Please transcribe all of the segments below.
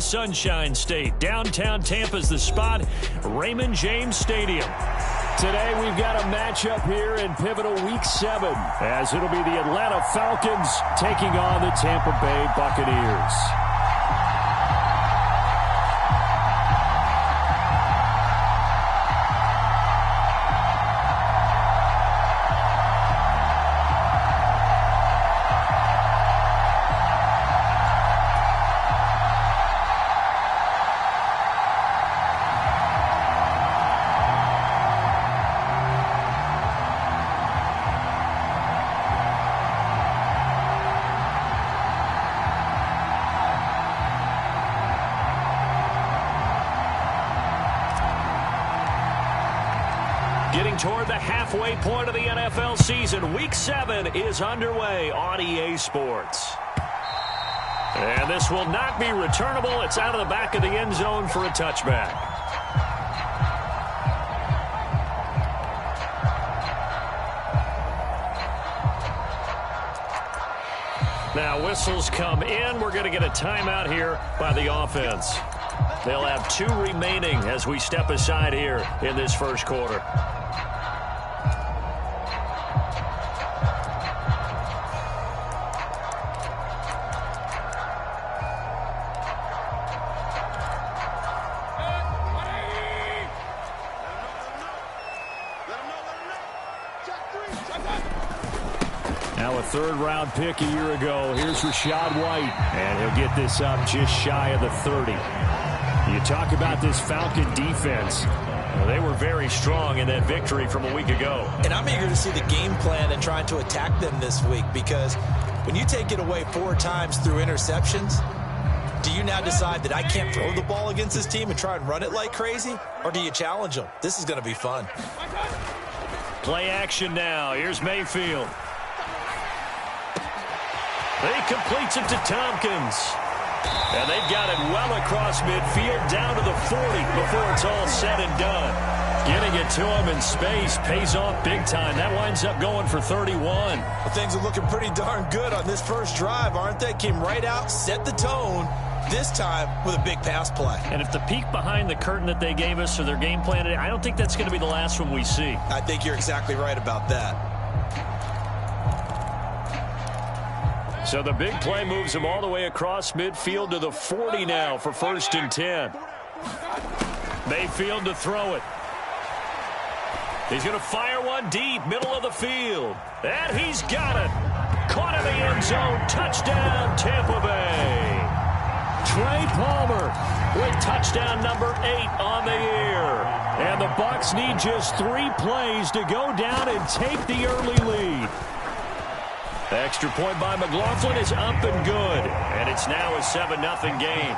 Sunshine State. Downtown Tampa's the spot, Raymond James Stadium. Today we've got a matchup here in pivotal Week 7, as it'll be the Atlanta Falcons taking on the Tampa Bay Buccaneers. Getting toward the halfway point of the NFL season, Week 7 is underway on EA Sports. And this will not be returnable. It's out of the back of the end zone for a touchback. Now whistles come in. We're going to get a timeout here by the offense. They'll have 2 remaining as we step aside here in this first quarter. Now a third-round pick a year ago. Here's Rachaad White, and he'll get this up just shy of the 30. You talk about this Falcon defense. Well, they were very strong in that victory from a week ago. And I'm eager to see the game plan and trying to attack them this week, because when you take it away 4 times through interceptions, do you now decide that I can't throw the ball against this team and try and run it like crazy? Or do you challenge them? This is going to be fun. Play action now. Here's Mayfield. He completes it to Tompkins. And they've got it well across midfield down to the 40 before it's all said and done. Getting it to him in space pays off big time. That winds up going for 31. Well, things are looking pretty darn good on this first drive, aren't they? Came right out, set the tone, this time with a big pass play. And if the peek behind the curtain that they gave us or their game plan today, I don't think that's going to be the last one we see. I think you're exactly right about that. So the big play moves him all the way across midfield to the 40 now for 1st and 10. Mayfield to throw it. He's going to fire one deep, middle of the field. And he's got it. Caught in the end zone. Touchdown, Tampa Bay. Trey Palmer With touchdown number 8 on the year. And the Bucs need just 3 plays to go down and take the early lead. The extra point by McLaughlin is up and good. And it's now a 7-0 game.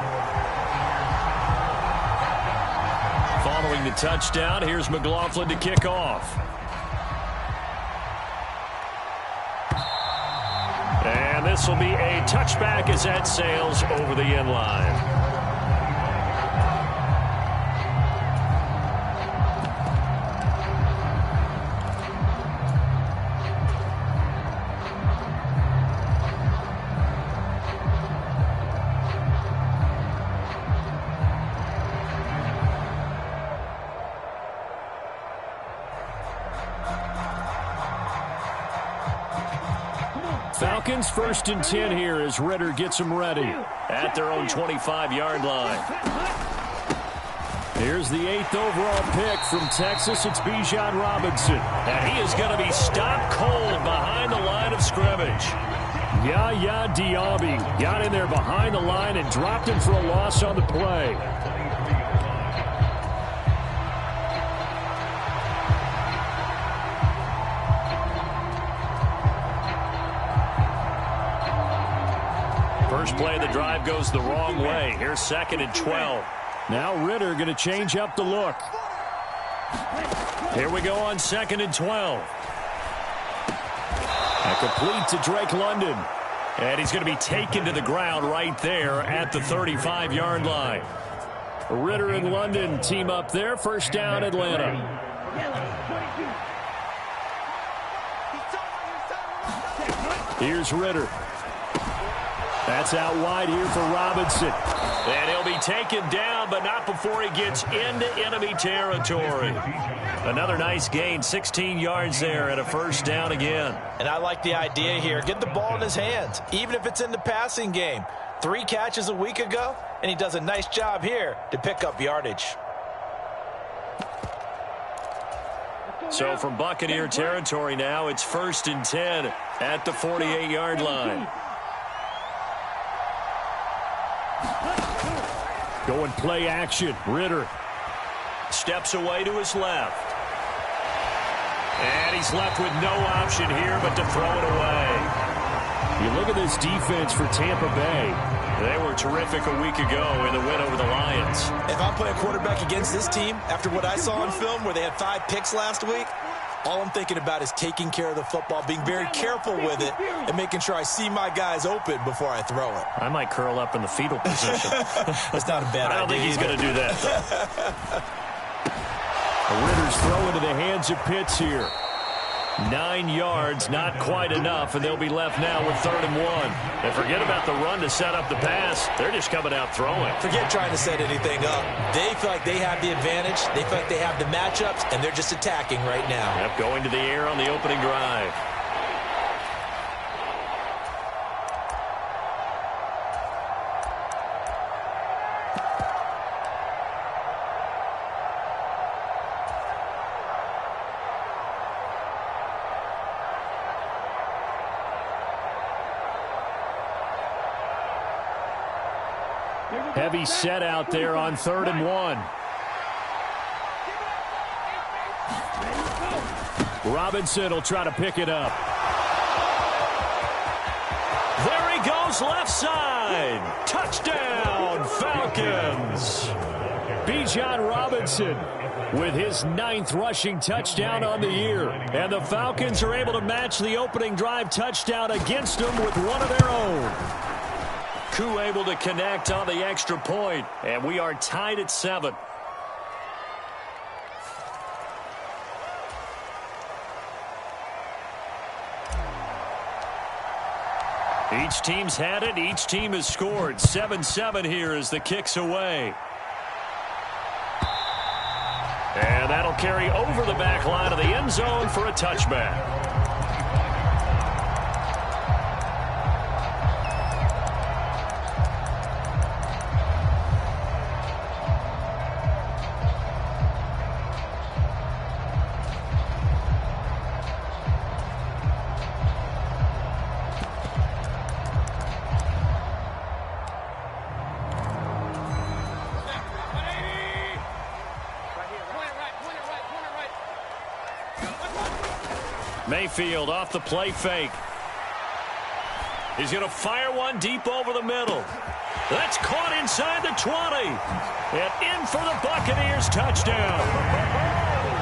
Following the touchdown, here's McLaughlin to kick off. And this will be a touchback as that sails over the end line. Falcons 1st and 10 here as Ritter gets them ready. At their own 25-yard line. Here's the 8th overall pick from Texas. It's Bijan Robinson. And he is going to be stopped cold behind the line of scrimmage. Yaya Diaby got in there behind the line and dropped him for a loss on the play. First play of the drive goes the wrong way. Here's 2nd and 12. Now Ritter going to change up the look. Here we go on 2nd and 12. A complete to Drake London. And he's going to be taken to the ground right there at the 35-yard line. Ritter and London team up there. First down, Atlanta. Here's Ritter. That's out wide here for Robinson. And he'll be taken down, but not before he gets into enemy territory. Another nice gain, 16 yards there and a first down again. And I like the idea here. Get the ball in his hands, even if it's in the passing game. 3 catches a week ago, and he does a nice job here to pick up yardage. So from Buccaneer territory now, it's 1st and 10 at the 48-yard line. Going play action. Ritter steps away to his left. And he's left with no option here but to throw it away. You look at this defense for Tampa Bay. They were terrific a week ago in the win over the Lions. If I'm playing quarterback against this team, after what I saw on film where they had 5 picks last week, all I'm thinking about is taking care of the football, being very careful with it, and making sure I see my guys open before I throw it. I might curl up in the fetal position. That's not a bad idea. I don't think he's going to do that, though. Ritter's throw into the hands of Pitts here. 9 yards, not quite enough, and they'll be left now with 3rd and 1. And forget about the run to set up the pass. They're just coming out throwing. Forget trying to set anything up. They feel like they have the advantage. They feel like they have the matchups, and they're just attacking right now. Yep, going to the air on the opening drive. Heavy set out there on 3rd and 1. Robinson will try to pick it up. There he goes, left side. Touchdown, Falcons. Bijan Robinson with his 9th rushing touchdown on the year. And the Falcons are able to match the opening drive touchdown against them with one of their own. Koo able to connect on the extra point, and we are tied at 7. Each team's had it. Each team has scored. 7-7 here as the kick's away. And that'll carry over the back line of the end zone for a touchback. Mayfield off the play fake. He's going to fire one deep over the middle. That's caught inside the 20. And in for the Buccaneers touchdown.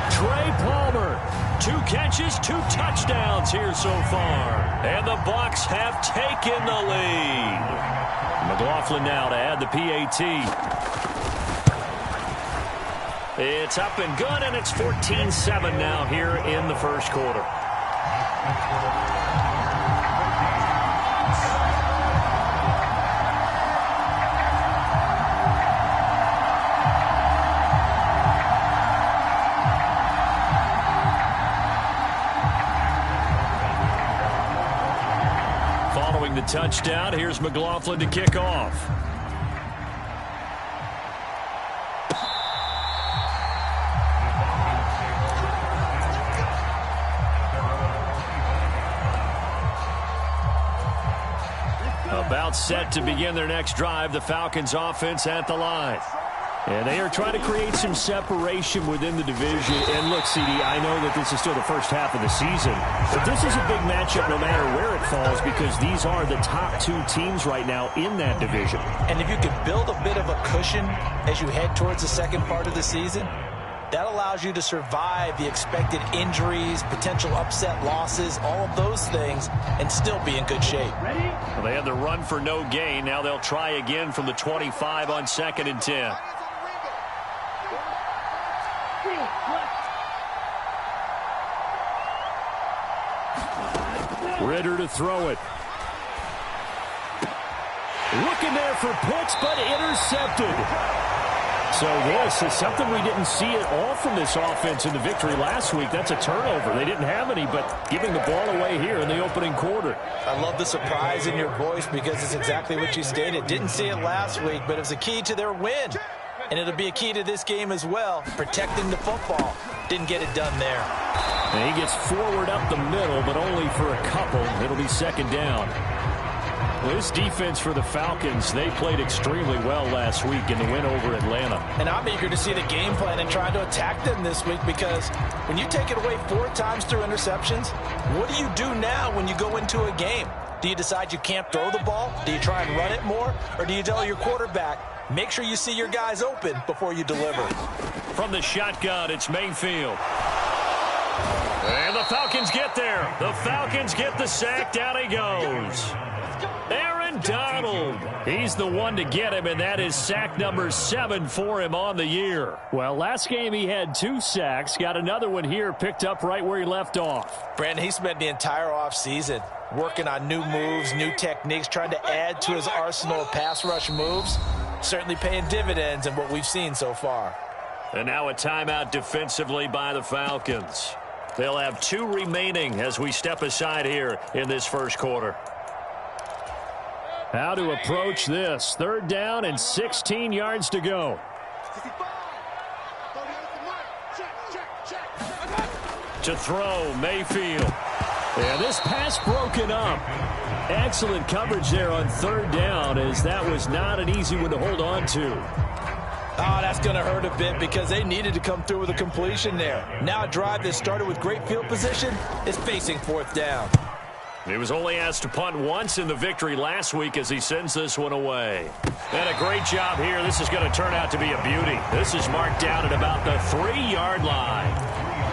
Trey Palmer, 2 catches, 2 touchdowns here so far. And the Bucs have taken the lead. McLaughlin now to add the PAT. It's up and good, and it's 14-7 now here in the first quarter. Following the touchdown, here's McLaughlin to kick off. About set to begin their next drive, the Falcons offense at the line. And they are trying to create some separation within the division. And look, CD, I know that this is still the first half of the season, but this is a big matchup no matter where it falls because these are the top 2 teams right now in that division. And if you could build a bit of a cushion as you head towards the second part of the season, that allows you to survive the expected injuries, potential upset losses, all of those things, and still be in good shape. Well, they had the run for no gain. Now they'll try again from the 25 on 2nd and 10. Ritter to throw it. Looking there for Pitts, but intercepted. So this is something we didn't see at all from this offense in the victory last week. That's a turnover. They didn't have any, but giving the ball away here in the opening quarter. I love the surprise in your voice because it's exactly what you stated. Didn't see it last week, but it was a key to their win. And it'll be a key to this game as well, protecting the football. Didn't get it done there. And he gets forward up the middle, but only for a couple. It'll be second down. This defense for the Falcons, they played extremely well last week in the win over Atlanta. And I'm eager to see the game plan and trying to attack them this week because when you take it away 4 times through interceptions, what do you do now when you go into a game? Do you decide you can't throw the ball? Do you try and run it more? Or do you tell your quarterback, make sure you see your guys open before you deliver? From the shotgun, it's Mayfield. And the Falcons get there. The Falcons get the sack. Down he goes. Aaron Donald. He's the one to get him, and that is sack number 7 for him on the year. Well, last game he had 2 sacks. Got another one here, picked up right where he left off. Brandon, he spent the entire offseason working on new moves, new techniques, trying to add to his arsenal of pass rush moves. Certainly paying dividends in what we've seen so far. And now a timeout defensively by the Falcons. They'll have 2 remaining as we step aside here in this first quarter. How to approach this. 3rd down and 16 yards to go. To throw, Mayfield. And this pass broken up. Excellent coverage there on 3rd down, as that was not an easy one to hold on to. Oh, that's going to hurt a bit because they needed to come through with a completion there. Now a drive that started with great field position is facing 4th down. He was only asked to punt once in the victory last week as he sends this one away. And a great job here. This is going to turn out to be a beauty. This is marked down at about the 3-yard line.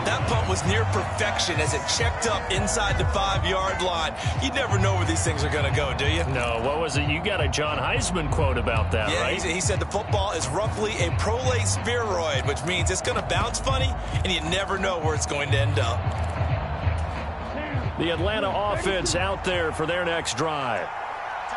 That punt was near perfection as it checked up inside the 5-yard line. You never know where these things are going to go, do you? No, what was it? You got a John Heisman quote about that, yeah, right? He said the football is roughly a prolate spheroid, which means it's going to bounce funny, and you never know where it's going to end up. The Atlanta offense out there for their next drive.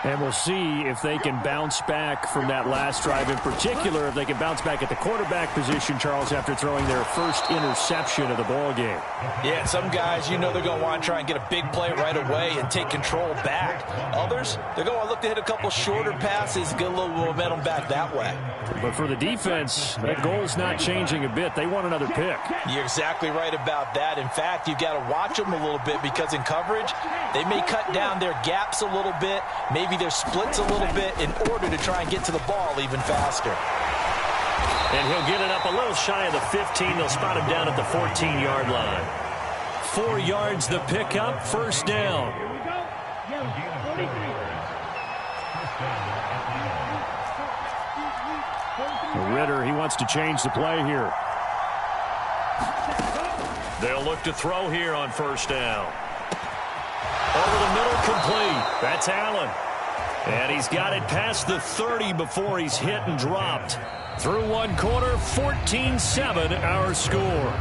And we'll see if they can bounce back from that last drive. In particular, if they can bounce back at the quarterback position, Charles, after throwing their first interception of the ball game. Yeah, some guys, you know they're going to want to try and get a big play right away and take control back. Others, they're going to look to hit a couple shorter passes, get a little momentum back that way. But for the defense, that goal's not changing a bit. They want another pick. You're exactly right about that. In fact, you've got to watch them a little bit because in coverage, they may cut down their gaps a little bit, maybe their splits a little bit in order to try and get to the ball even faster. And he'll get it up a little shy of the 15. They'll spot him down at the 14-yard line. 4 yards the pickup, 1st down. Ritter, he wants to change the play here. They'll look to throw here on 1st down. Over the middle, complete. That's Allen. And he's got it past the 30 before he's hit and dropped. Through 1 quarter, 14-7 our score.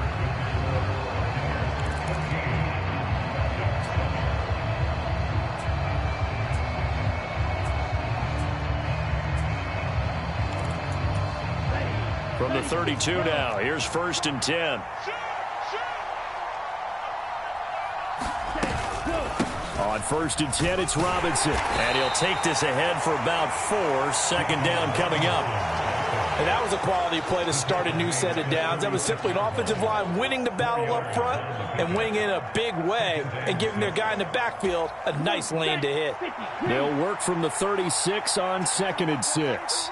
From the 32 now, here's 1st and 10. On 1st and 10, it's Robinson. And he'll take this ahead for about 4. 2nd down coming up. And that was a quality play to start a new set of downs. That was simply an offensive line winning the battle up front and winning in a big way and giving their guy in the backfield a nice lane to hit. They'll work from the 36 on 2nd and 6.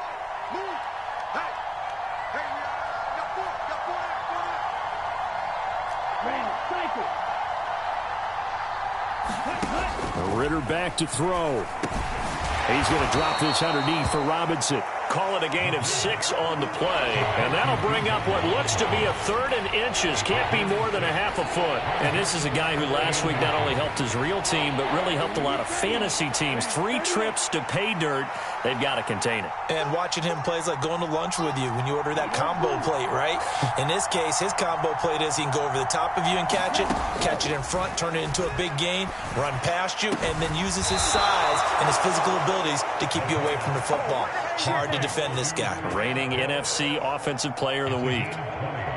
Ritter back to throw. He's going to drop this underneath for Robinson. call it a gain of 6 on the play. And that'll bring up what looks to be a 3rd and inches. Can't be more than a half a foot. And this is a guy who last week not only helped his real team, but really helped a lot of fantasy teams. 3 trips to pay dirt. They've got to contain it. And watching him play is like going to lunch with you when you order that combo plate, right? In this case, his combo plate is he can go over the top of you and catch it in front, turn it into a big gain, run past you, and then uses his size and his physical abilities to keep you away from the football. Hard to defend this guy. Reigning NFC Offensive Player of the Week.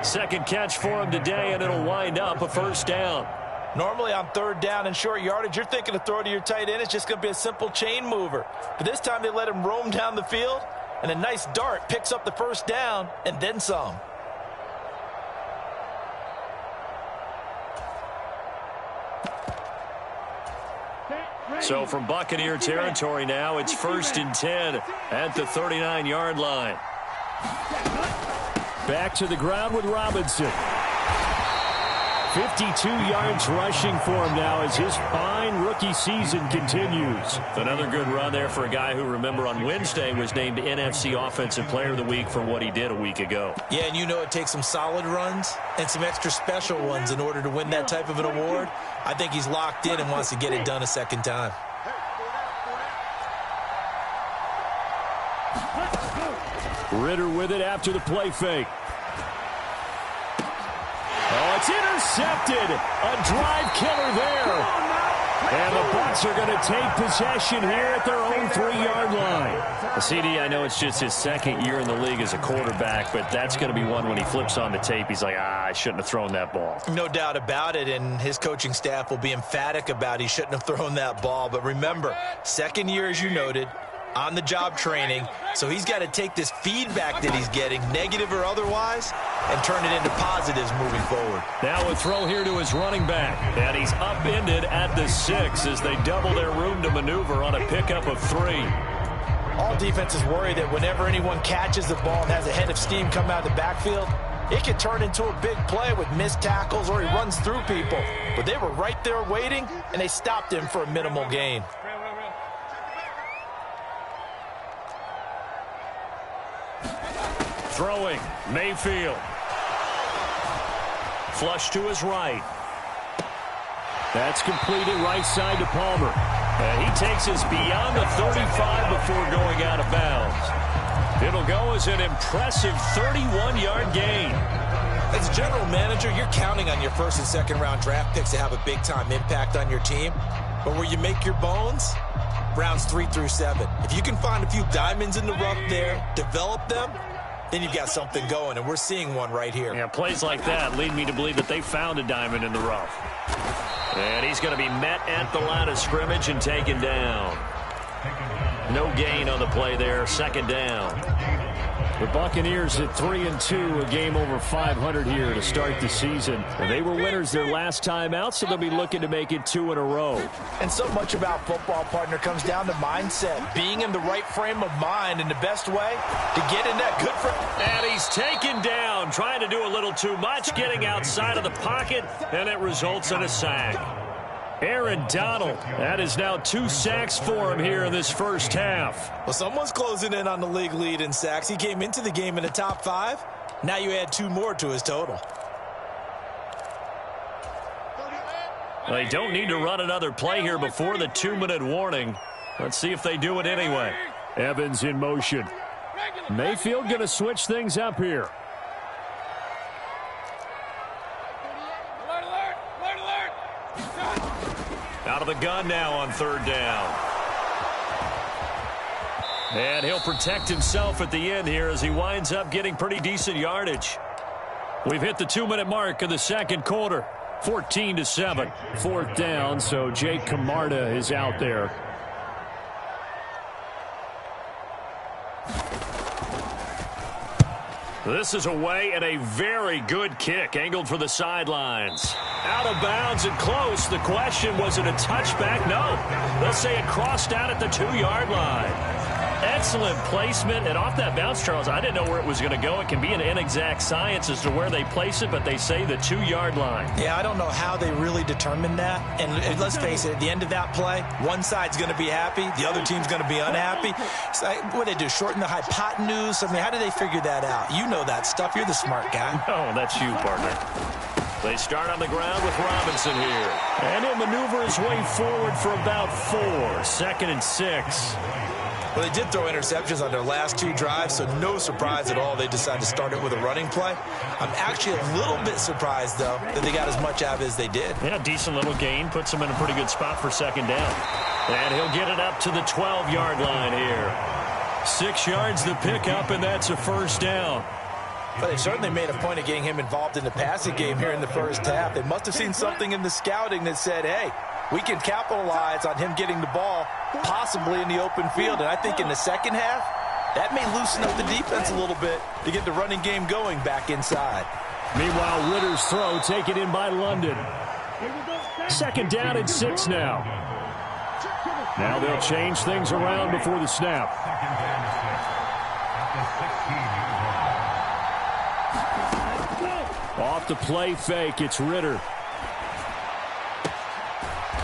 Second catch for him today, and it'll wind up a first down. Normally on 3rd down and short yardage, you're thinking to throw to your tight end. It's just going to be a simple chain mover. But this time they let him roam down the field, and a nice dart picks up the first down and then some. So from Buccaneer territory now, it's 1st and 10 at the 39-yard line. Back to the ground with Robinson. 52 yards rushing for him now as his fine rookie season continues. Another good run there for a guy who, remember, on Wednesday was named NFC Offensive Player of the Week for what he did a week ago. Yeah, and you know it takes some solid runs and some extra special ones in order to win that type of an award. I think he's locked in and wants to get it done a second time. Ritter with it after the play fake. Oh, it's intercepted. A drive killer there. And the Bucs are going to take possession here at their own 3-yard line. CD, I know it's just his 2nd year in the league as a quarterback, but that's going to be one when he flips on the tape. He's like, I shouldn't have thrown that ball. No doubt about it, and his coaching staff will be emphatic about he shouldn't have thrown that ball. But remember, 2nd year, as you noted, on-the-job training, so he's got to take this feedback that he's getting, negative or otherwise, and turn it into positives moving forward. Now a throw here to his running back, and he's upended at the 6 as they double their room to maneuver on a pickup of 3. All defenses worry that whenever anyone catches the ball and has a head of steam come out of the backfield, it can turn into a big play with missed tackles or he runs through people. But they were right there waiting, and they stopped him for a minimal gain. Throwing, Mayfield. Flush to his right. That's completed right side to Palmer. And he takes us beyond the 35 before going out of bounds. It'll go as an impressive 31-yard gain. As a general manager, you're counting on your 1st and 2nd round draft picks to have a big-time impact on your team. But where you make your bones, rounds 3 through 7. If you can find a few diamonds in the rough there, develop them, then you've got something going, and we're seeing one right here. Yeah, plays like that lead me to believe that they found a diamond in the rough. And he's going to be met at the line of scrimmage and taken down. No gain on the play there, 2nd down. The Buccaneers at 3-2, a game over 500 here to start the season. And they were winners their last time out, so they'll be looking to make it 2 in a row. And so much about football, partner, comes down to mindset. Being in the right frame of mind, and the best way to get in that good frame. And he's taken down, trying to do a little too much, getting outside of the pocket, and it results in a sack. Aaron Donald, that is now 2 sacks for him here in this first half. Well, someone's closing in on the league lead in sacks. He came into the game in the top 5. Now you add 2 more to his total. They don't need to run another play here before the 2-minute warning. Let's see if they do it anyway. Evans in motion. Mayfield going to switch things up here. Out of the gun now on 3rd down. And he'll protect himself at the end here as he winds up getting pretty decent yardage. We've hit the 2-minute mark of the 2nd quarter. 14-7. 4th down, so Jake Camarda is out there. This is away and a very good kick angled for the sidelines. Out of bounds and close. The question, was it a touchback? No. They'll say it crossed out at the 2-yard line. Excellent placement, and off that bounce, Charles, I didn't know where it was going to go. It can be an inexact science as to where they place it, but they say the 2-yard line. Yeah, I don't know how they really determined that. And let's face it, at the end of that play, one side's going to be happy, the other team's going to be unhappy. So what do they do, shorten the hypotenuse? I mean, how do they figure that out? You know that stuff. You're the smart guy. Oh, that's you, partner. They start on the ground with Robinson here. And he'll maneuver his way forward for about 4. 2nd and 6. Well, they did throw interceptions on their last 2 drives, so no surprise at all they decided to start it with a running play. I'm actually a little bit surprised, though, that they got as much out of it as they did. Yeah, decent little gain. Puts them in a pretty good spot for 2nd down. And he'll get it up to the 12-yard line here. 6 yards the pickup, and that's a 1st down. But they certainly made a point of getting him involved in the passing game here in the first half. They must have seen something in the scouting that said, hey, we can capitalize on him getting the ball possibly in the open field. And I think in the second half, that may loosen up the defense a little bit to get the running game going back inside. Meanwhile, Ritter's throw taken in by London. 2nd down and 6 now. Now they'll change things around before the snap. Off the play fake, it's Ritter.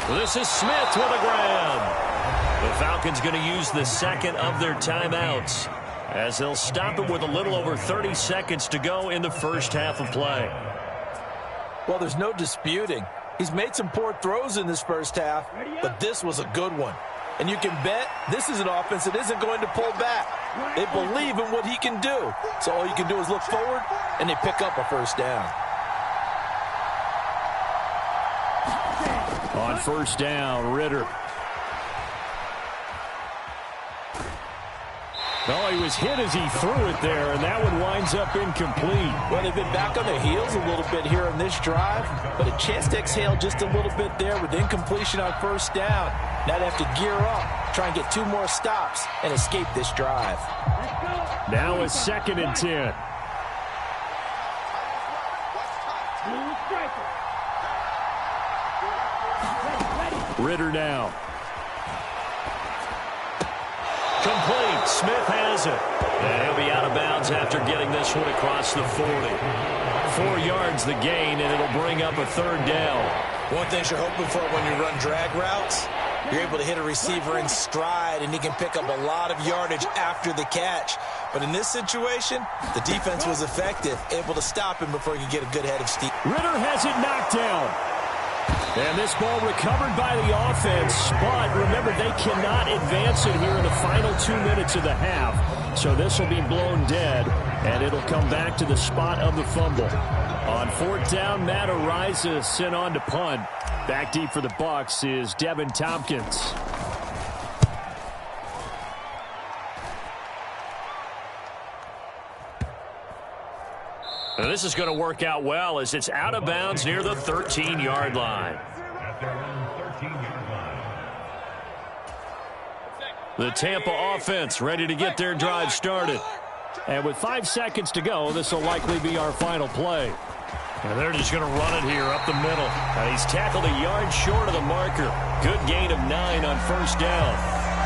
This is Smith with a grab. The Falcons going to use the 2nd of their timeouts as they'll stop it with a little over 30 seconds to go in the first half of play. Well, there's no disputing. He's made some poor throws in this first half, but this was a good one. And you can bet this is an offense that isn't going to pull back. They believe in what he can do. So all you can do is look forward, and they pick up a 1st down. On 1st down, Ritter. Oh, he was hit as he threw it there, and that one winds up incomplete. Well, they've been back on their heels a little bit here on this drive, but a chance to exhale just a little bit there with incompletion on 1st down. Now they have to gear up, try and get 2 more stops, and escape this drive. Now a 2nd and 10. Ritter now. Complete. Smith has it. And he'll be out of bounds after getting this one across the 40. 4 yards the gain, and it'll bring up a 3rd down. One thing you're hoping for when you run drag routes, you're able to hit a receiver in stride, and he can pick up a lot of yardage after the catch. But in this situation, the defense was effective, able to stop him before he could get a good head of steam. Ritter has it knocked down. And this ball recovered by the offense, but remember, they cannot advance it here in the final 2 minutes of the half. So this will be blown dead, and it'll come back to the spot of the fumble. On 4th down, Matt Ariza sent on to punt. Back deep for the Bucs is Devin Tompkins. Now this is going to work out well as it's out of bounds near the 13-yard line. The Tampa offense ready to get their drive started. And with 5 seconds to go, this will likely be our final play. And they're just going to run it here up the middle. And he's tackled a yard short of the marker. Good gain of 9 on 1st down.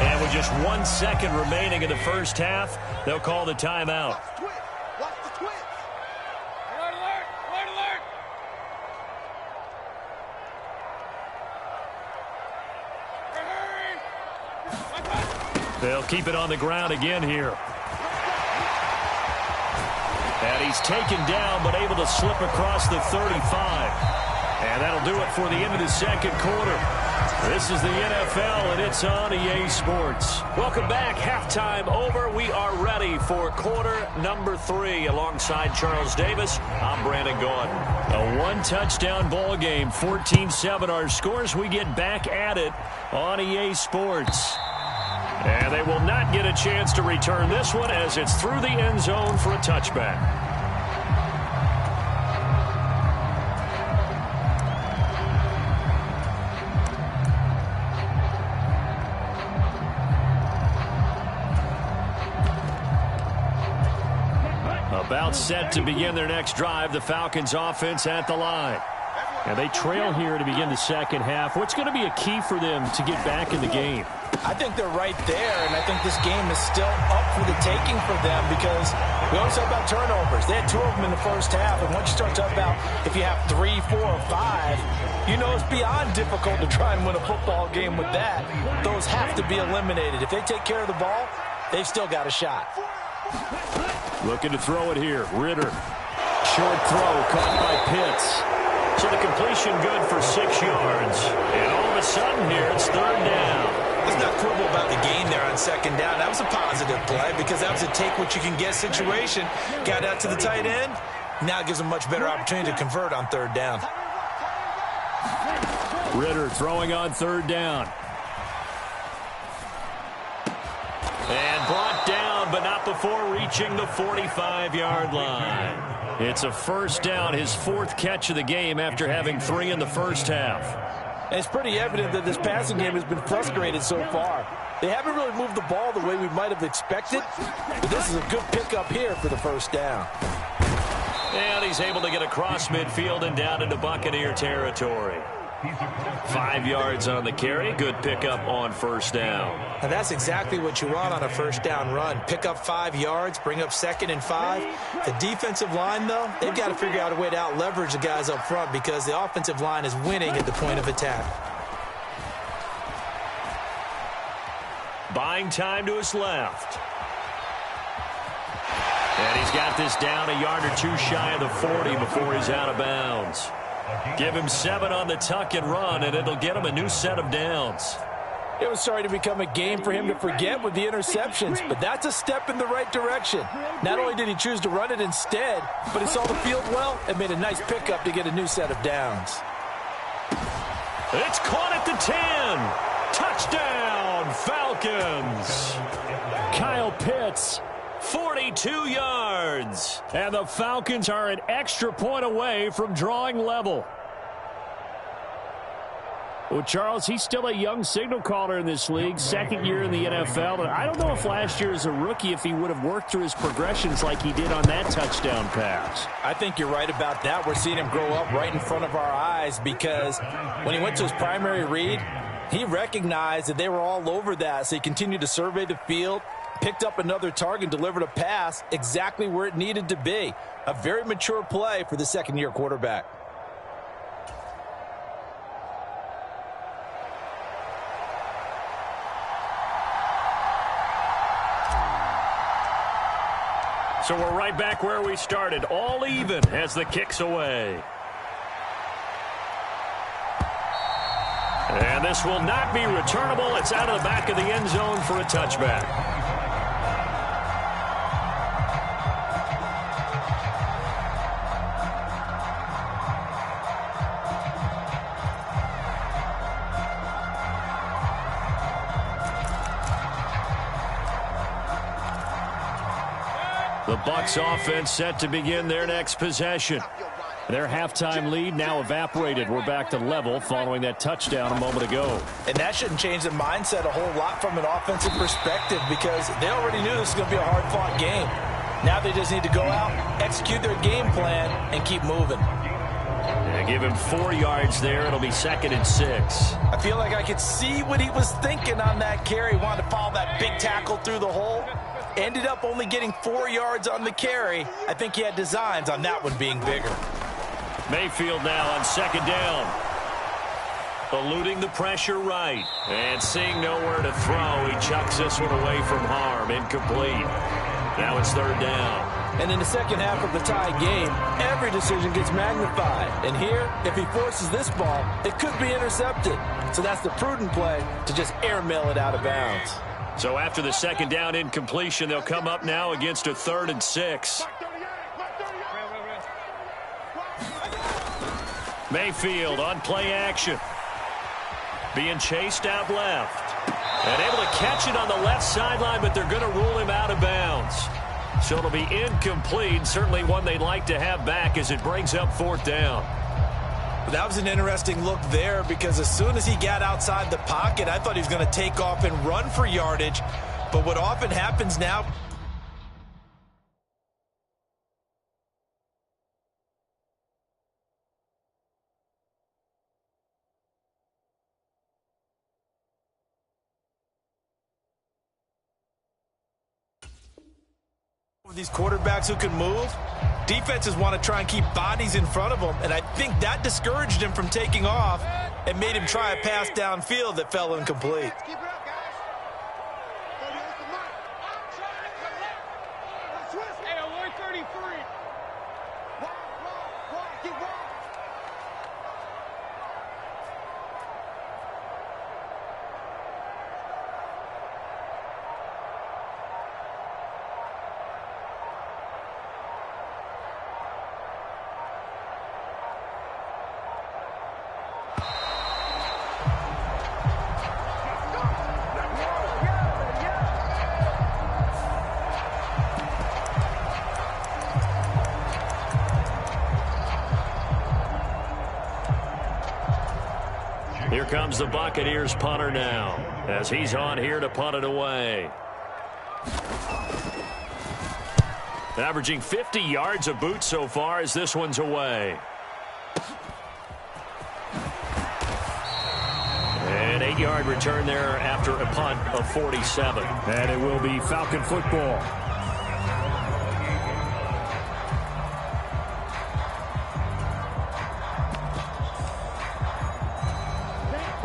And with just 1 second remaining in the first half, they'll call the timeout. They'll keep it on the ground again here. And he's taken down but able to slip across the 35. And that'll do it for the end of the second quarter. This is the NFL, and it's on EA Sports. Welcome back. Halftime over. We are ready for quarter number 3. Alongside Charles Davis, I'm Brandon Gordon. A 1-touchdown ball game, 14-7 our scores. We get back at it on EA Sports. And they will not get a chance to return this one as it's through the end zone for a touchback. About set to begin their next drive, the Falcons offense at the line. And they trail here to begin the second half. What's going to be a key for them to get back in the game? I think they're right there, and I think this game is still up for the taking for them because we always talk about turnovers. They had 2 of them in the first half, and once you start talking about if you have 3, 4, or 5, you know it's beyond difficult to try and win a football game with that. Those have to be eliminated. If they take care of the ball, they've still got a shot. Looking to throw it here. Ritter. Short throw caught by Pitts. So the completion good for 6 yards. And all of a sudden here, it's 3rd down. Let's not quibble about the gain there on 2nd down. That was a positive play because that was a take-what-you-can-get situation. Got out to the tight end. Now it gives them a much better opportunity to convert on 3rd down. Ritter throwing on 3rd down. And brought down, but not before reaching the 45-yard line. It's a 1st down, his 4th catch of the game after having 3 in the first half. And it's pretty evident that this passing game has been frustrated so far. They haven't really moved the ball the way we might have expected, but this is a good pickup here for the 1st down. And he's able to get across midfield and down into Buccaneer territory. 5 yards on the carry. Good pickup on 1st down. And that's exactly what you want on a 1st down run. Pick up 5 yards, bring up 2nd and 5. The defensive line, though, they've got to figure out a way to out-leverage the guys up front because the offensive line is winning at the point of attack. Buying time to his left. And he's got this down a yard or 2 shy of the 40 before he's out of bounds. Give him 7 on the tuck and run, and it'll get him a new set of downs. It was starting to become a game for him to forget with the interceptions, but that's a step in the right direction. Not only did he choose to run it instead, but he saw the field well and made a nice pickup to get a new set of downs. It's caught at the 10. Touchdown, Falcons. Kyle Pitts. 42 yards. And the Falcons are an extra point away from drawing level. Well, Charles, he's still a young signal caller in this league, 2nd year in the NFL. And I don't know if last year as a rookie if he would have worked through his progressions like he did on that touchdown pass. I think you're right about that. We're seeing him grow up right in front of our eyes because when he went to his primary read, he recognized that they were all over that, so he continued to survey the field, picked up another target, delivered a pass exactly where it needed to be. A very mature play for the 2nd-year quarterback. So we're right back where we started, all even as the kick's away. And this will not be returnable. It's out of the back of the end zone for a touchback. The Bucs offense set to begin their next possession. Their halftime lead now evaporated. We're back to level following that touchdown a moment ago. And that shouldn't change the mindset a whole lot from an offensive perspective because they already knew this was going to be a hard-fought game. Now they just need to go out, execute their game plan, and keep moving. Yeah, give him 4 yards there. It'll be 2nd and 6. I feel like I could see what he was thinking on that carry. He wanted to follow that big tackle through the hole. Ended up only getting 4 yards on the carry. I think he had designs on that one being bigger. Mayfield now on 2nd down. Eluding the pressure right. And seeing nowhere to throw, he chucks this one away from harm. Incomplete. Now it's 3rd down. And in the second half of the tie game, every decision gets magnified. And here, if he forces this ball, it could be intercepted. So that's the prudent play to just airmail it out of bounds. So after the 2nd down incompletion, they'll come up now against a 3rd and 6. Mayfield on play action. Being chased out left. And able to catch it on the left sideline, but they're going to rule him out of bounds. So it'll be incomplete. Certainly one they'd like to have back as it brings up 4th down. That was an interesting look there because as soon as he got outside the pocket, I thought he was going to take off and run for yardage. But what often happens now, These quarterbacks who can move, defenses want to try and keep bodies in front of them, and I think that discouraged him from taking off and made him try a pass downfield that fell incomplete. Here comes the Buccaneers punter now, as he's on here to punt it away. Averaging 50 yards a boot so far as this one's away. An 8-yard return there after a punt of 47. And it will be Falcon football.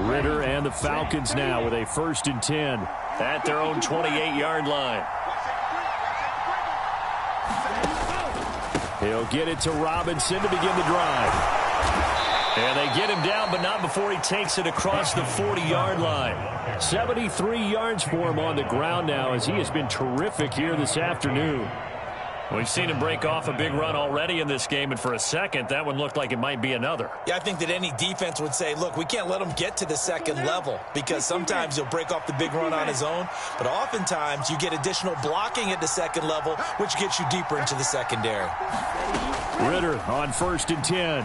Ritter and the Falcons now with a 1st and 10 at their own 28-yard line. He'll get it to Robinson to begin the drive. And they get him down, but not before he takes it across the 40-yard line. 73 yards for him on the ground now, as he has been terrific here this afternoon. We've seen him break off a big run already in this game, and for a second, that one looked like it might be another. Yeah, I think that any defense would say, look, we can't let him get to the second level, because sometimes he'll break off the big run on his own, but oftentimes you get additional blocking at the second level, which gets you deeper into the secondary. Ritter on 1st and 10.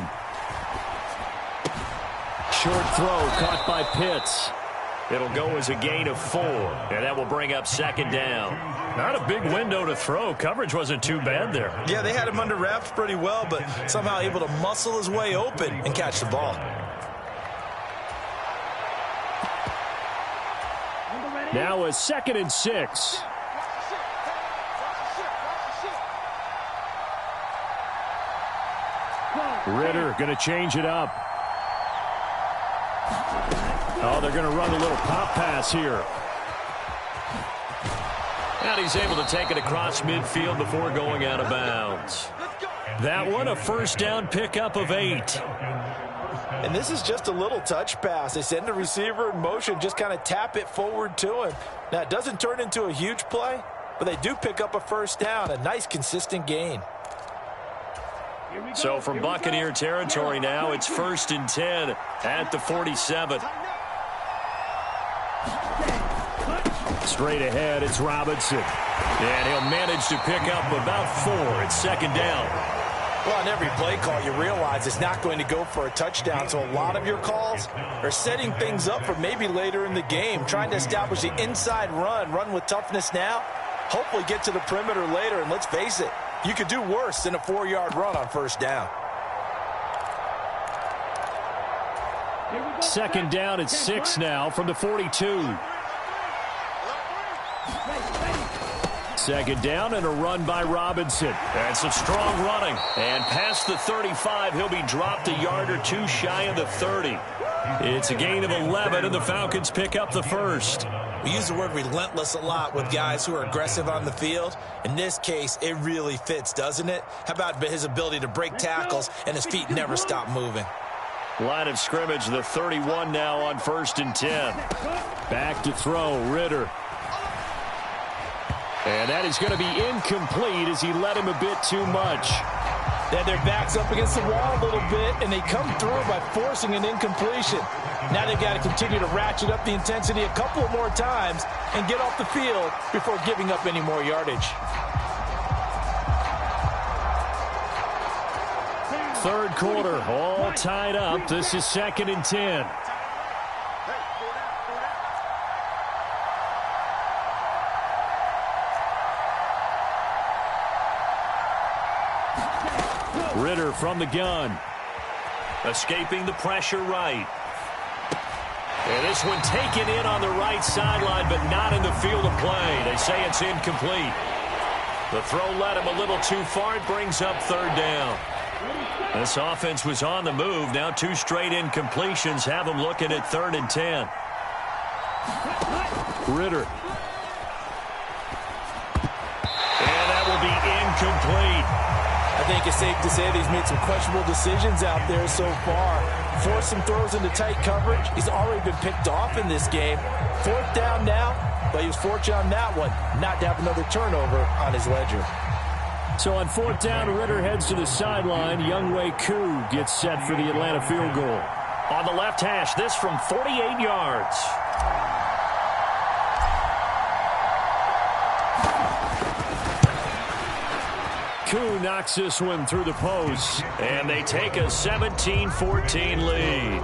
Short throw caught by Pitts. It'll go as a gain of 4, and that will bring up 2nd down. Not a big window to throw. Coverage wasn't too bad there. Yeah, they had him under wraps pretty well, but somehow able to muscle his way open and catch the ball. Now a 2nd and 6. Ritter going to change it up. Oh, they're going to run a little pop pass here. And he's able to take it across midfield before going out of bounds. That one, a 1st down pickup of 8. And this is just a little touch pass. They send the receiver in motion, just kind of tap it forward to him. Now, it doesn't turn into a huge play, but they do pick up a 1st down, a nice, consistent gain. So from Buccaneer territory now, it's 1st and 10 at the 47. Straight ahead, it's Robinson. And he'll manage to pick up about 4. It's 2nd down. Well, on every play call, you realize it's not going to go for a touchdown, so a lot of your calls are setting things up for maybe later in the game, trying to establish the inside run with toughness now, hopefully get to the perimeter later, and let's face it, you could do worse than a 4-yard run on 1st down. 2nd down at 6 now from the 42. 2nd down and a run by Robinson. And some strong running. And past the 35, he'll be dropped a yard or 2 shy of the 30. It's a gain of 11, and the Falcons pick up the 1st. We use the word relentless a lot with guys who are aggressive on the field. In this case, it really fits, doesn't it? How about his ability to break tackles and his feet never stop moving? Line of scrimmage, the 31 now on 1st and 10. Back to throw, Ritter. And that is going to be incomplete as he led him a bit too much. They had their backs up against the wall a little bit, and they come through by forcing an incompletion. Now they've got to continue to ratchet up the intensity a couple more times and get off the field before giving up any more yardage. 3rd quarter, all tied up. This is 2nd and 10. Ritter from the gun. Escaping the pressure right. And this one taken in on the right sideline, but not in the field of play. They say it's incomplete. The throw led him a little too far. It brings up third down. This offense was on the move. Now 2 straight incompletions have them looking at 3rd and 10. Ritter. And that will be incomplete. I think it's safe to say that he's made some questionable decisions out there so far. Forced some throws into tight coverage. He's already been picked off in this game. 4th down now, but he was fortunate on that one not to have another turnover on his ledger. So on 4th down, Ritter heads to the sideline. wk7 gets set for the Atlanta field goal. On the left hash, this from 48 yards. Koo knocks this one through the post. And they take a 17-14 lead.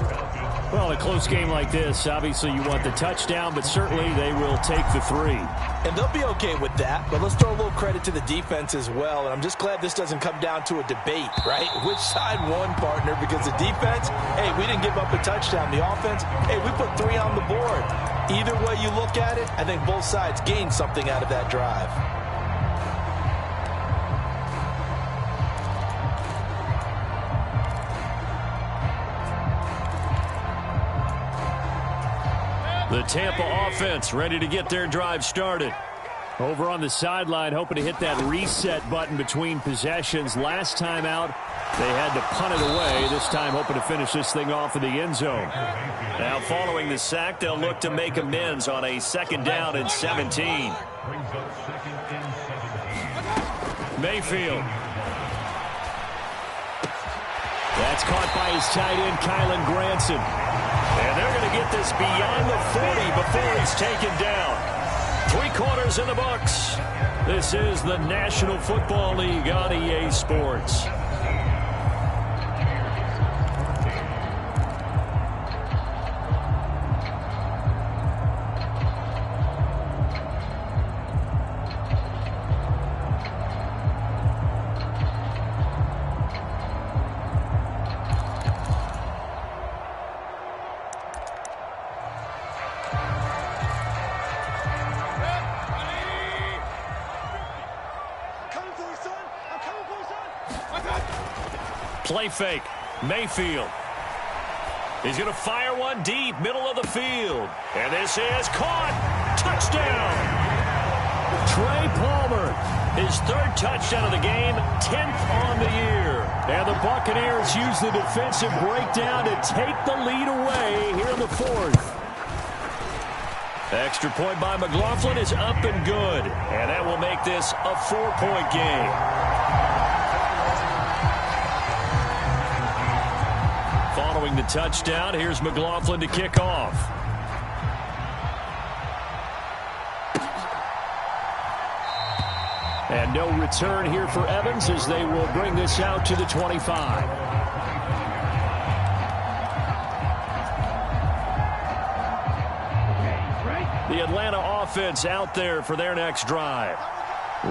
Well, a close game like this, obviously you want the touchdown, but certainly they will take the 3. And they'll be okay with that, but let's throw a little credit to the defense as well. And I'm just glad this doesn't come down to a debate, right? Which side won, partner? Because the defense, hey, we didn't give up a touchdown. The offense, hey, we put 3 on the board. Either way you look at it, I think both sides gained something out of that drive. The Tampa offense ready to get their drive started. Over on the sideline, hoping to hit that reset button between possessions. Last time out, they had to punt it away. This time hoping to finish this thing off in the end zone. Now following the sack, they'll look to make amends on a 2nd down and 17. Mayfield. That's caught by his tight end, Kylen Granson. And they're going to get this beyond the 40 before he's taken down. 3 quarters in the books. This is the National Football League on EA Sports. Play fake. Mayfield. He's going to fire one deep, middle of the field. And this is caught. Touchdown. Trey Palmer. His 3rd touchdown of the game, 10th on the year. And the Buccaneers use the defensive breakdown to take the lead away here in the 4th. Extra point by McLaughlin is up and good. And that will make this a 4-point game. Following the touchdown, here's McLaughlin to kick off. And no return here for Evans as they will bring this out to the 25. The Atlanta offense out there for their next drive.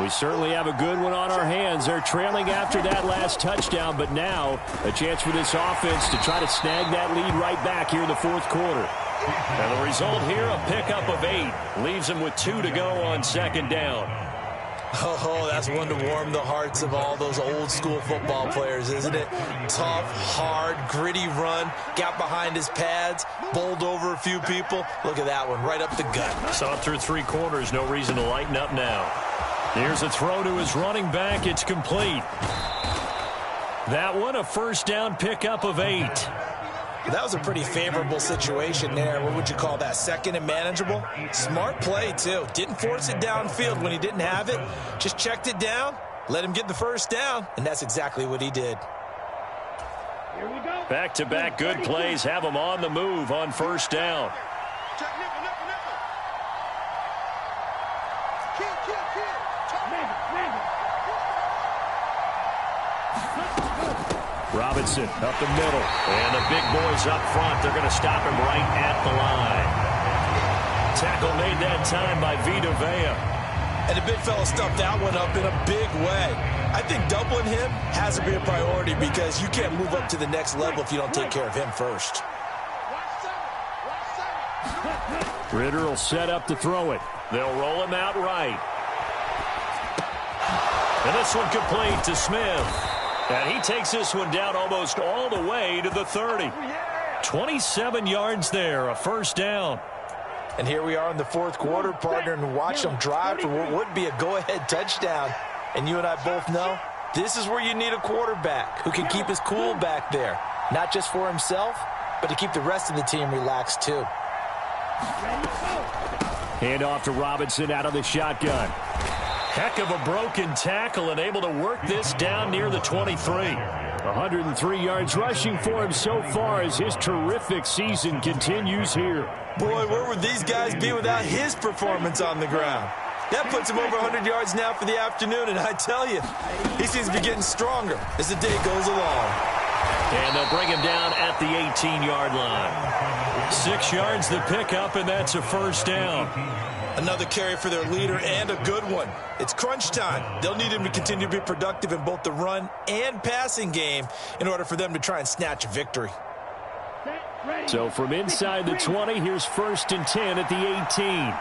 We certainly have a good one on our hands. They're trailing after that last touchdown, but now a chance for this offense to try to snag that lead right back here in the 4th quarter. And the result here, a pickup of 8. Leaves them with 2 to go on 2nd down. Oh, that's one to warm the hearts of all those old school football players, isn't it? Tough, hard, gritty run, got behind his pads, bowled over a few people. Look at that one, right up the gut. Saw it through 3 quarters, no reason to lighten up now. Here's a throw to his running back. It's complete. That one, a 1st down pickup of 8. That was a pretty favorable situation there. What would you call that? 2nd and manageable? Smart play, too. Didn't force it downfield when he didn't have it. Just checked it down, let him get the 1st down, and that's exactly what he did. Back-to-back good plays have him on the move on 1st down. Robinson up the middle. And the big boys up front. They're going to stop him right at the line. Tackle made that time by Vita Vea. And the big fella stuffed that one up in a big way. I think doubling him has to be a priority because you can't move up to the next level if you don't take care of him first. Ritter will set up to throw it. They'll roll him out right. And this one complete to Smith. And he takes this one down almost all the way to the 30. 27 yards there, a first down. And here we are in the fourth quarter, partner, and watch them drive for what would be a go-ahead touchdown. And you and I both know this is where you need a quarterback who can keep his cool back there, not just for himself, but to keep the rest of the team relaxed too. Hand off to Robinson out of the shotgun. Heck of a broken tackle and able to work this down near the 23. 103 yards rushing for him so far as his terrific season continues here. Boy, where would these guys be without his performance on the ground? That puts him over 100 yards now for the afternoon, and I tell you, he seems to be getting stronger as the day goes along. And they'll bring him down at the 18-yard line. 6 yards the pickup, and that's a first down. Another carry for their leader, and a good one. It's crunch time. They'll need him to continue to be productive in both the run and passing game in order for them to try and snatch a victory. So from inside the 20, here's 1st and 10 at the 18.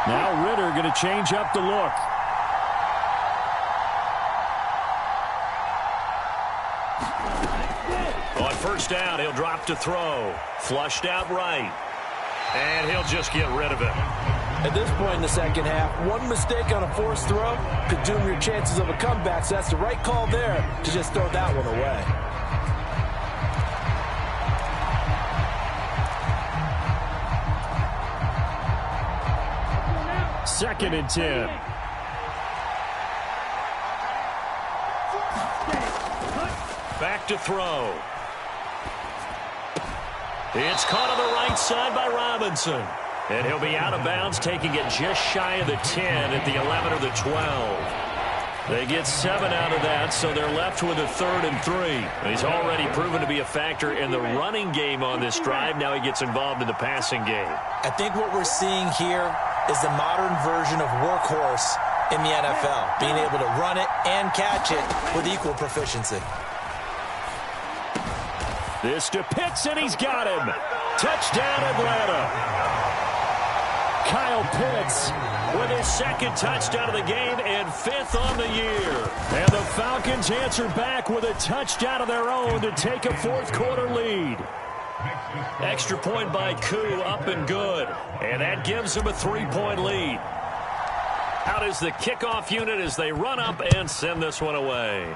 Now Ritter going to change up the look. On first down, he'll drop to throw. Flushed out right. And he'll just get rid of it. At this point in the second half, one mistake on a forced throw could doom your chances of a comeback, so that's the right call there to just throw that one away. Second and 10. Back to throw. It's caught on the right side by Robinson. And he'll be out of bounds, taking it just shy of the 10 at the 11 or the 12. They get 7 out of that, so they're left with a 3rd and 3. He's already proven to be a factor in the running game on this drive. Now he gets involved in the passing game. I think what we're seeing here is the modern version of workhorse in the NFL, being able to run it and catch it with equal proficiency. This to Pitts, and he's got him. Touchdown, Atlanta. Kyle Pitts with his 2nd touchdown of the game and 5th on the year. And the Falcons answer back with a touchdown of their own to take a 4th quarter lead. Extra point by Koo, up and good. And that gives them a 3-point lead. Out is the kickoff unit as they run up and send this one away.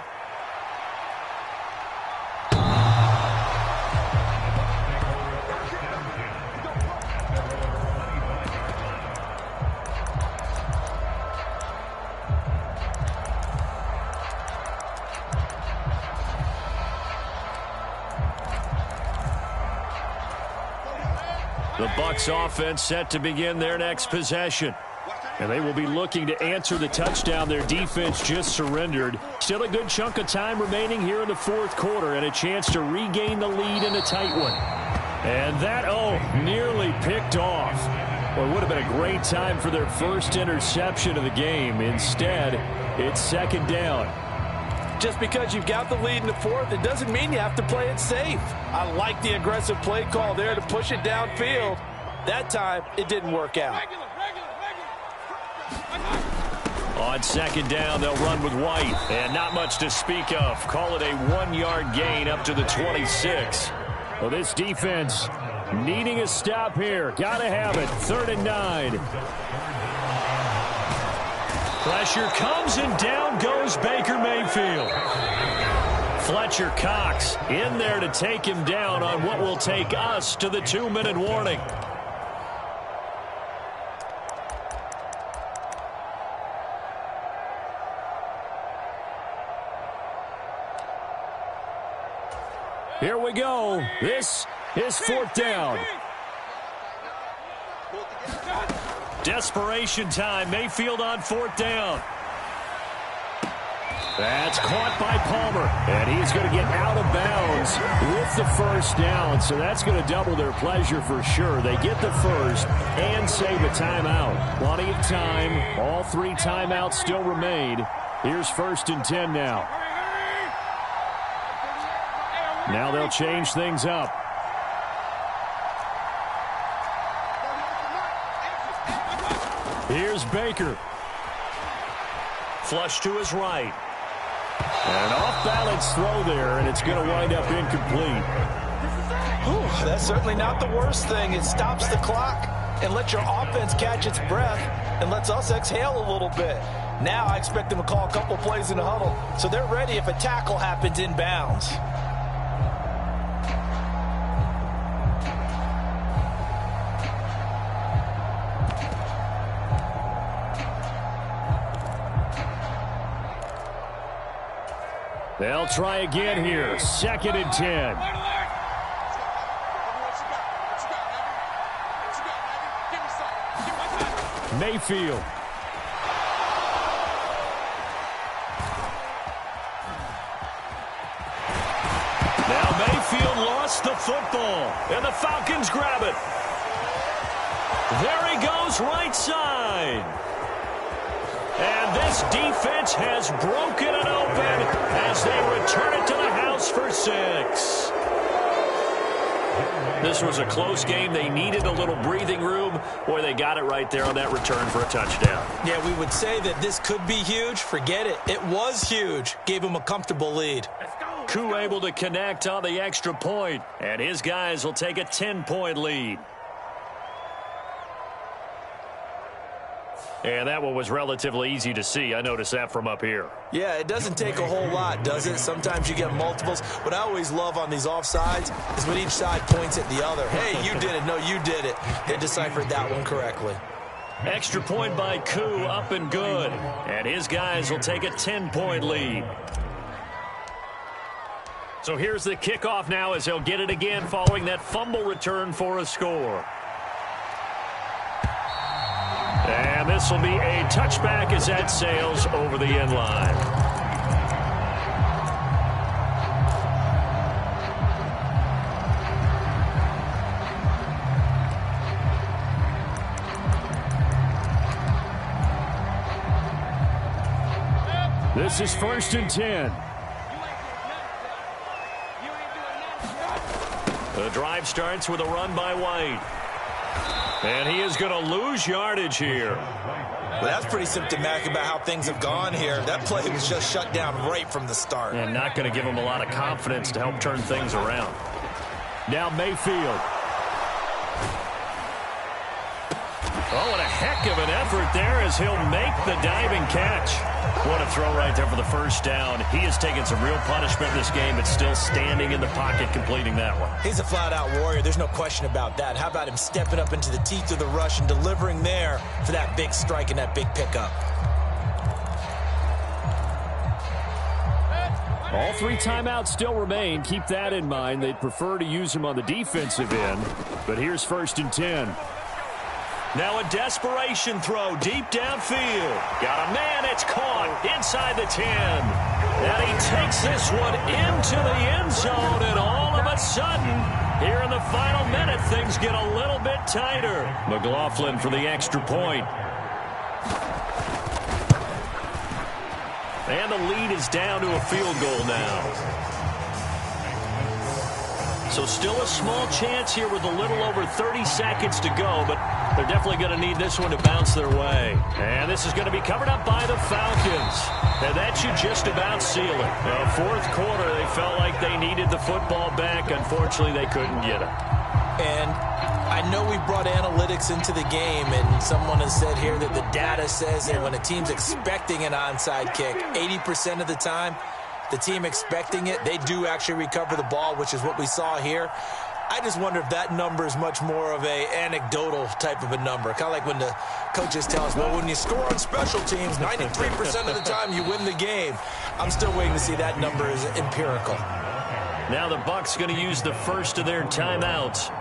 The Bucs offense set to begin their next possession. And they will be looking to answer the touchdown their defense just surrendered. Still a good chunk of time remaining here in the 4th quarter and a chance to regain the lead in a tight one. And that, nearly picked off. Well, it would have been a great time for their first interception of the game. Instead, it's 2nd down. Just because you've got the lead in the 4th, it doesn't mean you have to play it safe. I like the aggressive play call there to push it downfield. That time, it didn't work out. On 2nd down, they'll run with White. And not much to speak of. Call it a 1-yard gain up to the 26. Well, this defense needing a stop here. Got to have it. 3rd and 9. Pressure comes, and down goes Baker Mayfield. Fletcher Cox in there to take him down on what will take us to the 2-minute warning. Here we go. This is 4th down. Desperation time. Mayfield on 4th down. That's caught by Palmer. And he's going to get out of bounds with the 1st down. So that's going to double their pleasure for sure. They get the 1st and save a timeout. Plenty of time. All 3 timeouts still remain. Here's 1st and 10 now. Now they'll change things up. Here's Baker. Flush to his right. An off-balance throw there, and it's going to wind up incomplete. Whew, that's certainly not the worst thing. It stops the clock and lets your offense catch its breath and lets us exhale a little bit. Now I expect them to call a couple plays in the huddle, so they're ready if a tackle happens inbounds. They'll try again here. 2nd and 10. Mayfield. Now Mayfield lost the football, and the Falcons grab it. There he goes, right side. And this defense has broken it open as they return it to the house for 6. This was a close game. They needed a little breathing room. Boy, they got it right there on that return for a touchdown. Yeah, we would say that this could be huge. Forget it. It was huge. Gave him a comfortable lead. Koo able to connect on the extra point, and his guys will take a 10-point lead. And that one was relatively easy to see. I noticed that from up here. Yeah, it doesn't take a whole lot, does it? Sometimes you get multiples. What I always love on these offsides is when each side points at the other. Hey, you did it. No, you did it. They deciphered that one correctly. Extra point by Koo, up and good. And his guys will take a 10-point lead. So here's the kickoff now as he'll get it again following that fumble return for a score. And this will be a touchback as that sails over the end line. This is 1st and 10. The drive starts with a run by White. And he is going to lose yardage here. Well, that's pretty symptomatic about how things have gone here. That play was just shut down right from the start. And not going to give him a lot of confidence to help turn things around. Now Mayfield. Oh, what a heck of an effort there as he'll make the diving catch. What a throw right there for the first down. He has taken some real punishment in this game, but still standing in the pocket completing that one. He's a flat-out warrior. There's no question about that. How about him stepping up into the teeth of the rush and delivering there for that big strike and that big pickup? All 3 timeouts still remain. Keep that in mind. They'd prefer to use him on the defensive end. But here's 1st and 10. Now a desperation throw deep downfield. Got a man, it's caught inside the 10. And he takes this one into the end zone, and all of a sudden, here in the final minute, things get a little bit tighter. McLaughlin for the extra point. And the lead is down to a field goal now. So still a small chance here with a little over 30 seconds to go, but they're definitely going to need this one to bounce their way. And this is going to be covered up by the Falcons. And that should just about seal it. The 4th quarter, they felt like they needed the football back. Unfortunately, they couldn't get it. And I know we brought analytics into the game, and someone has said here that the data says that when a team's expecting an onside kick, 80% of the time, the team expecting it, they do actually recover the ball, which is what we saw here. I just wonder if that number is much more of a anecdotal type of a number. Kind of like when the coaches tell us, well, when you score on special teams, 93% of the time you win the game. I'm still waiting to see that number is empirical. Now the Bucs going to use the first of their timeouts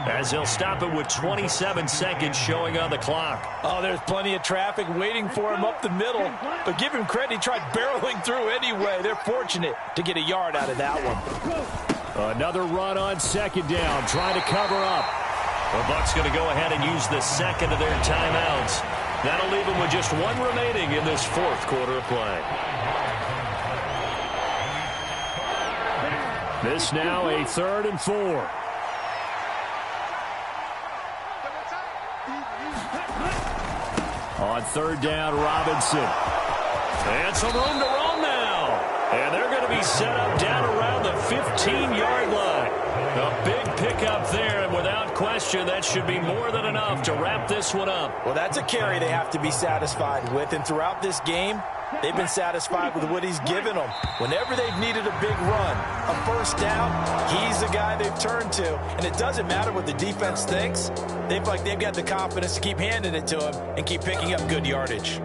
as they'll stop it with 27 seconds showing on the clock. Oh, there's plenty of traffic waiting for him up the middle. But give him credit, he tried barreling through anyway. They're fortunate to get a yard out of that one. Another run on 2nd down, trying to cover up. The Bucs going to go ahead and use the second of their timeouts. That'll leave them with just one remaining in this 4th quarter of play. This now a 3rd and 4. On third down, Robinson. And some room to run now. And they're going to be set up down around the 15-yard line. A big pickup there, and without question, that should be more than enough to wrap this one up. Well, that's a carry they have to be satisfied with, and throughout this game, they've been satisfied with what he's given them. Whenever they've needed a big run, a first down, he's the guy they've turned to. And it doesn't matter what the defense thinks. They've got the confidence to keep handing it to him and keep picking up good yardage.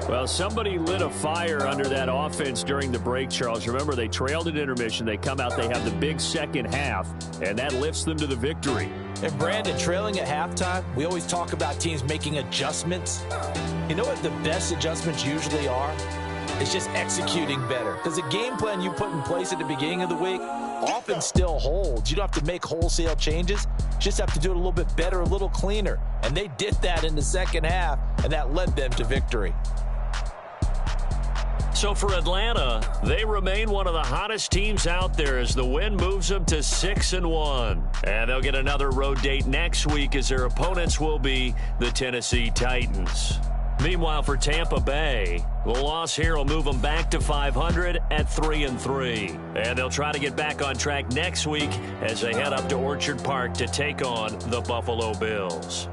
Well, somebody lit a fire under that offense during the break, Charles. Remember, they trailed at intermission. They come out, they have the big second half, and that lifts them to the victory. And Brandon, trailing at halftime, we always talk about teams making adjustments. You know what the best adjustments usually are? It's just executing better. Because the game plan you put in place at the beginning of the week often still holds. You don't have to make wholesale changes. You just have to do it a little bit better, a little cleaner. And they did that in the second half, and that led them to victory. So for Atlanta, they remain one of the hottest teams out there as the win moves them to 6-1. And they'll get another road date next week as their opponents will be the Tennessee Titans. Meanwhile, for Tampa Bay, the loss here will move them back to 500 at 3-3. And they'll try to get back on track next week as they head up to Orchard Park to take on the Buffalo Bills.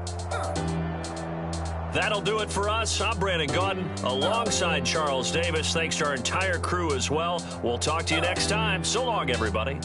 That'll do it for us. I'm Brandon Gaudin alongside Charles Davis. Thanks to our entire crew as well. We'll talk to you next time. So long, everybody.